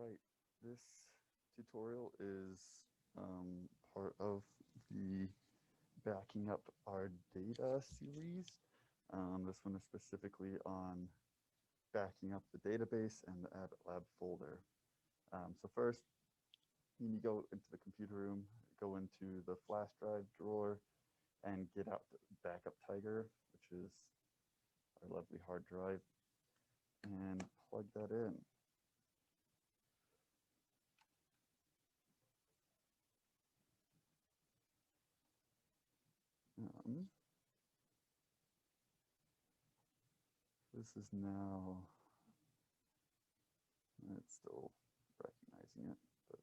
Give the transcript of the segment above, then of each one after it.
right, this tutorial is part of the backing up our data series. This one is specifically on backing up the database and the AbbottLab folder. So first, you need to go into the computer room, go into the flash drive drawer, and get out the backup tiger, which is our lovely hard drive, and plug that in. This is now, it's still recognizing it, but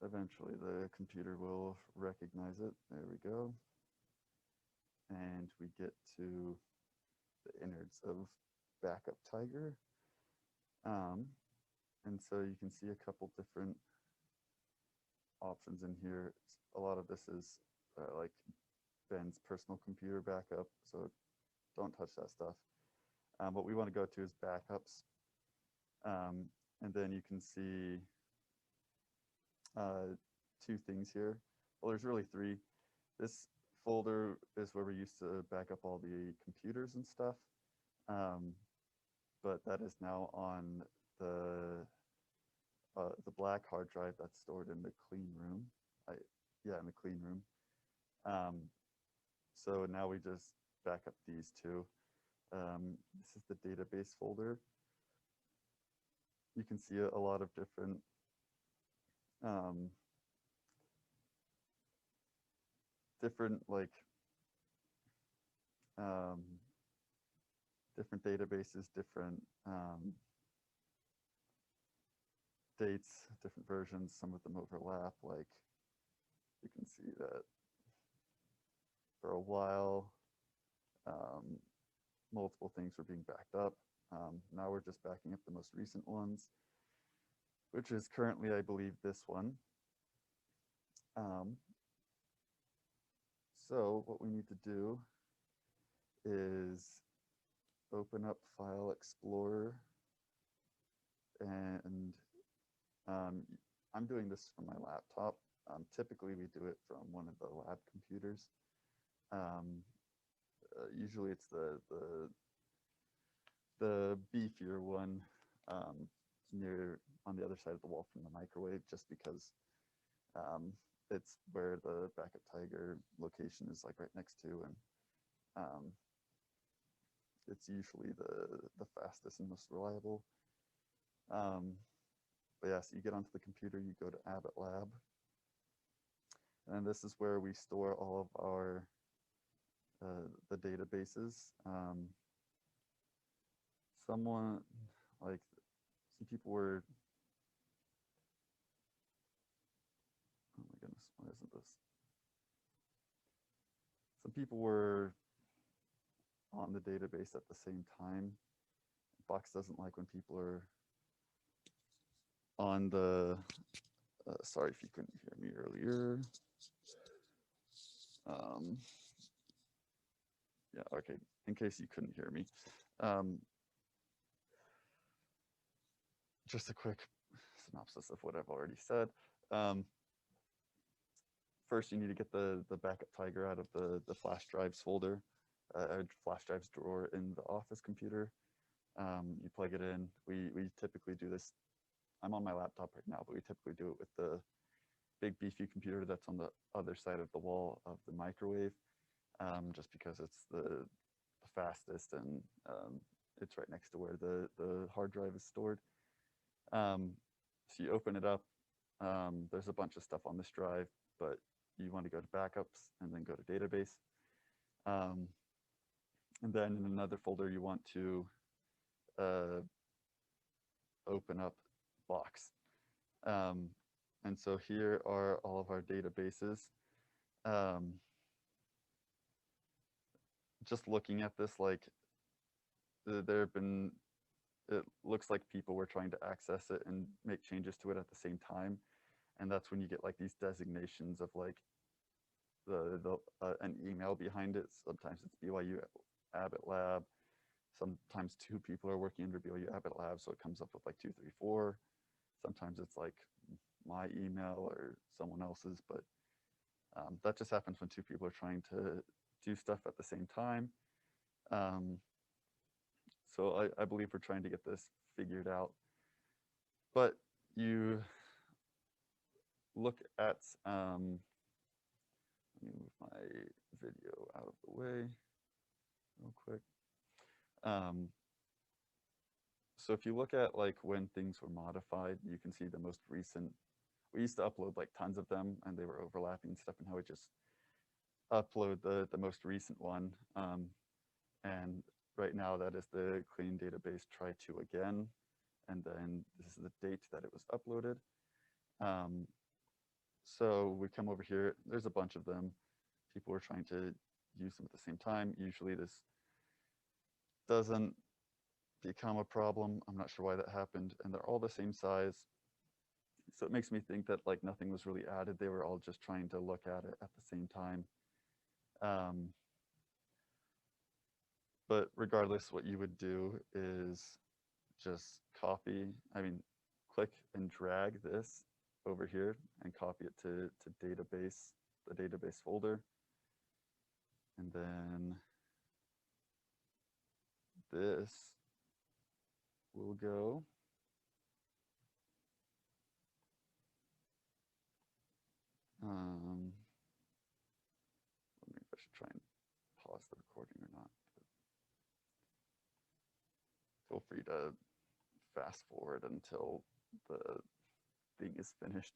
eventually the computer will recognize it. There we go. And we get to the innards of backup tiger. And so you can see a couple different options in here. A lot of this is like Ben's personal computer backup, so don't touch that stuff. What we want to go to is backups. And then you can see two things here. Well, there's really three. This folder is where we used to back up all the computers and stuff. But that is now on the black hard drive that's stored in the clean room. In the clean room. So now we just back up these two. This is the database folder. You can see a lot of different different databases, different dates, different versions. Some of them overlap. Like you can see that for a while, multiple things were being backed up. Now we're just backing up the most recent ones, which is currently, I believe, this one. So what we need to do is open up File Explorer, and I'm doing this from my laptop. Typically, we do it from one of the lab computers. Usually, it's the beefier one near on the other side of the wall from the microwave, just because it's where the backup tiger location is, like right next to, and it's usually the fastest and most reliable. But yeah, so you get onto the computer, you go to AbbottLab, and this is where we store all of our the databases. Some people were, oh my goodness, why isn't this? Some people were on the database at the same time. Box doesn't like when people are on the, sorry if you couldn't hear me earlier. Yeah, okay, in case you couldn't hear me. Just a quick synopsis of what I've already said. First, you need to get the backup tiger out of the flash drives folder, flash drives drawer in the office computer. You plug it in. We typically do this. I'm on my laptop right now, but we typically do it with the big beefy computer that's on the other side of the wall of the microwave, just because it's the fastest, and it's right next to where the hard drive is stored. So you open it up. There's a bunch of stuff on this drive, but you want to go to backups and then go to database. And then in another folder, you want to open up Box. And so here are all of our databases. Just looking at this, like it looks like people were trying to access it and make changes to it at the same time. And that's when you get like these designations of like an email behind it. Sometimes it's BYU AbbottLab. Sometimes two people are working under BYU AbbottLab, so it comes up with like 234. Sometimes it's like my email or someone else's, but that just happens when two people are trying to do stuff at the same time. So I believe we're trying to get this figured out. But you look at, let me move my video out of the way real quick. So if you look at like when things were modified, you can see the most recent. We used to upload like tons of them and they were overlapping and stuff, and how we just upload the most recent one. And right now that is the clean database try to again. And then this is the date that it was uploaded. So we come over here, there's a bunch of them. People are trying to use them at the same time. Usually this doesn't become a problem. I'm not sure why that happened. And they're all the same size. So it makes me think that like nothing was really added. They were all just trying to look at it at the same time. But regardless, what you would do is just click and drag this over here and copy it to database, the database folder. And then this will go. Let me if I should try and pause the recording or not. Feel free to fast forward until the thing is finished.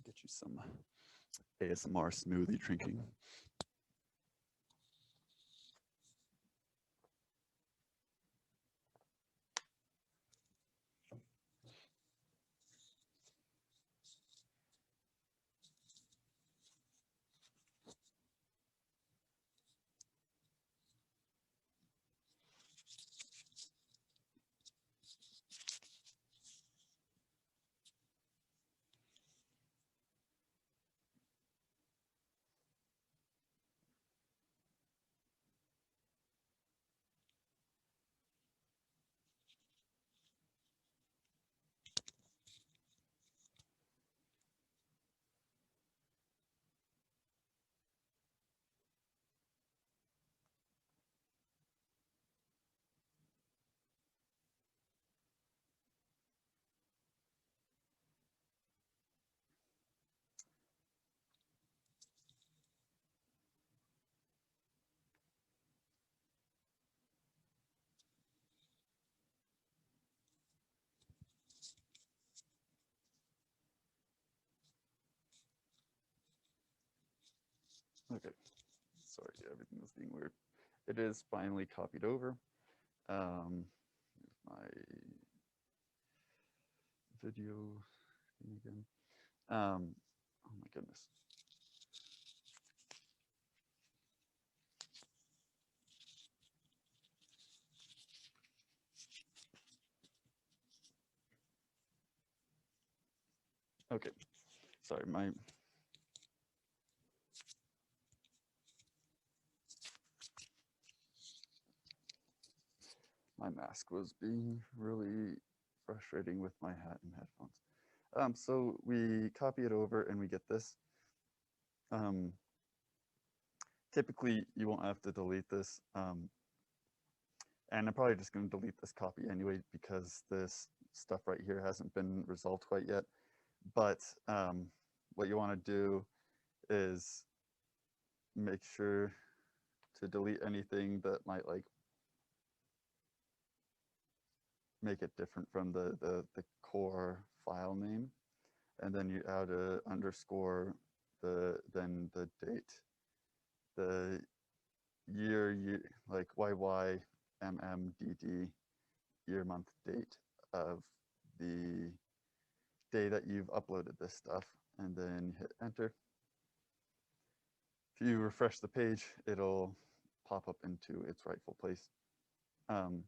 Get you some ASMR smoothie drinking. Okay, sorry, everything was being weird. It is finally copied over. Here's my video thing again. Oh my goodness. Okay, sorry, my mask was being really frustrating with my hat and headphones. So we copy it over and we get this. Typically, you won't have to delete this. And I'm probably just going to delete this copy anyway because this stuff right here hasn't been resolved quite yet. But what you want to do is make sure to delete anything that might like make it different from the core file name. And then you add a underscore, then the date, the year, like YYMMDD, year, month, date of the day that you've uploaded this stuff, and then hit enter. If you refresh the page, it'll pop up into its rightful place. So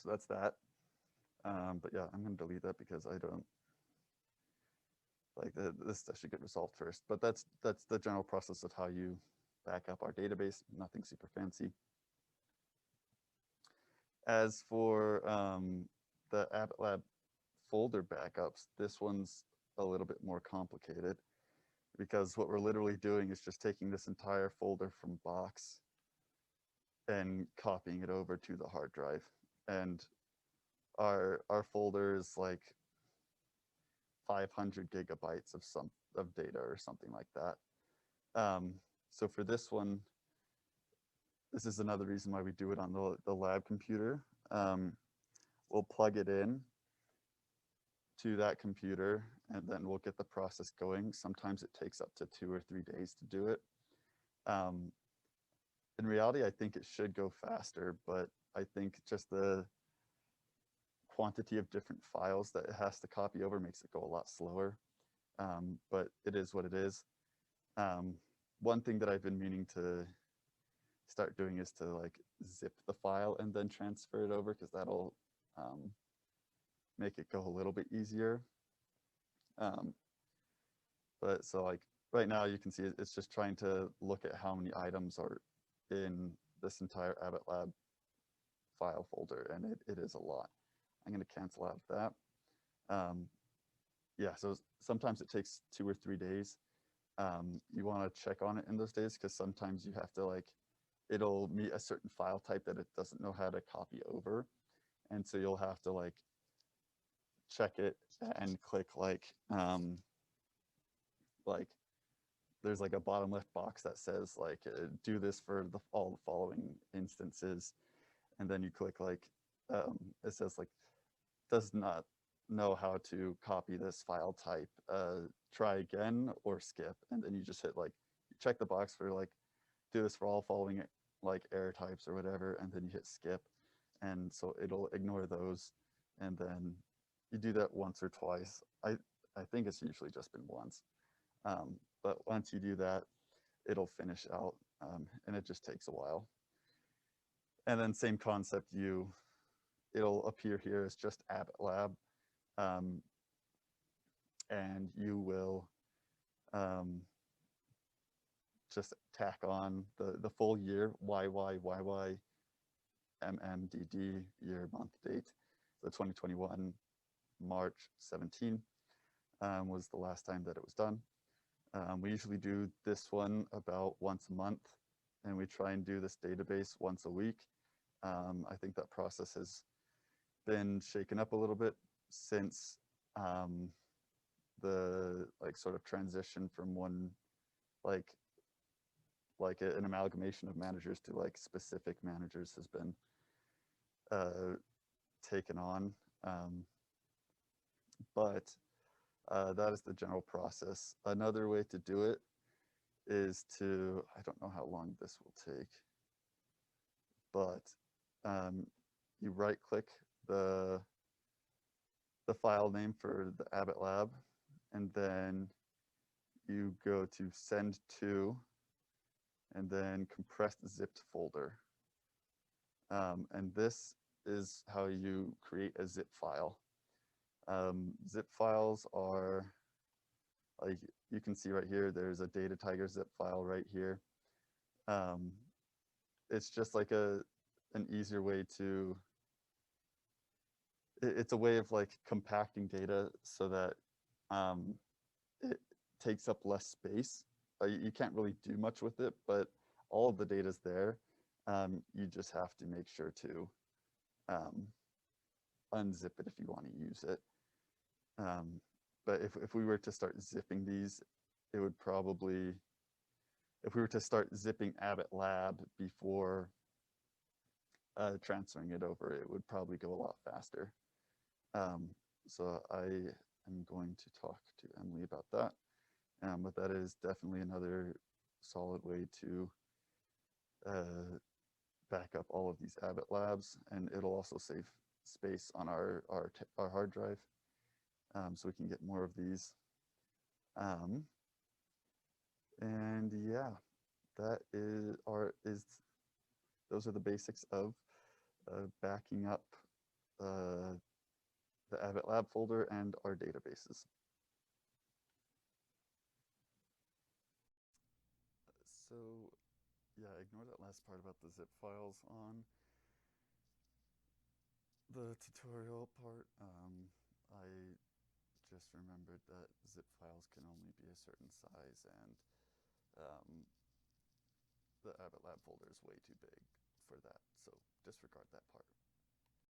that's that. But yeah, I'm going to delete that because I don't like this stuff should get resolved first. But that's the general process of how you back up our database. Nothing super fancy. As for the AbbottLab folder backups, this one's a little bit more complicated because what we're literally doing is just taking this entire folder from Box and copying it over to the hard drive. And our folder is like 500 gigabytes of data or something like that. So for this one, this is another reason why we do it on the lab computer. We'll plug it in to that computer, and then we'll get the process going. Sometimes it takes up to 2 or 3 days to do it. In reality, I think it should go faster, but I think just the quantity of different files that it has to copy over makes it go a lot slower. But it is what it is. One thing that I've been meaning to start doing is to like zip the file and then transfer it over, because that'll make it go a little bit easier. But so like right now you can see it's just trying to look at how many items are in this entire AbbottLab file folder, and it is a lot. I'm going to cancel out of that. Yeah, so sometimes it takes 2 or 3 days. You want to check on it in those days, because sometimes you have to like, it'll meet a certain file type that it doesn't know how to copy over. And so you'll have to like check it and click like there's like a bottom left box that says like do this for all the following instances, and then you click like it says like does not know how to copy this file type, try again or skip, and then you just hit like you check the box for like do this for all following like error types or whatever, and then you hit skip, and so it'll ignore those, and then you do that once or twice. I think it's usually just been once. But once you do that, it'll finish out, and it just takes a while. And then same concept, it'll appear here as just AbbottLab, and you will just tack on the full year, YY, MMDD, year, month, date. So 2021, March 17 was the last time that it was done. We usually do this one about once a month, and we try and do this database once a week. I think that process has been shaken up a little bit since the like sort of transition from one like an amalgamation of managers to like specific managers has been taken on. But that is the general process. Another way to do it is to, I don't know how long this will take, but you right click the file name for the AbbottLab, and then you go to send to, and then compressed zipped folder. And this is how you create a zip file. Zip files are, like you can see right here, there's a data tiger zip file right here. It's just like an easier way to, it's a way of like compacting data so that it takes up less space. You can't really do much with it, but all of the data is there. You just have to make sure to unzip it if you want to use it. But if we were to start zipping these, it would probably, if we were to start zipping AbbottLab before transferring it over, it would probably go a lot faster. So I am going to talk to Emily about that. But that is definitely another solid way to back up all of these Abbott labs, and it'll also save space on our hard drive, so we can get more of these. And yeah, that is those are the basics of backing up the AbbottLab folder and our databases. So yeah, ignore that last part about the zip files on the tutorial part. I just remembered that zip files can only be a certain size, and the AbbottLab folder is way too big for that, so disregard that part.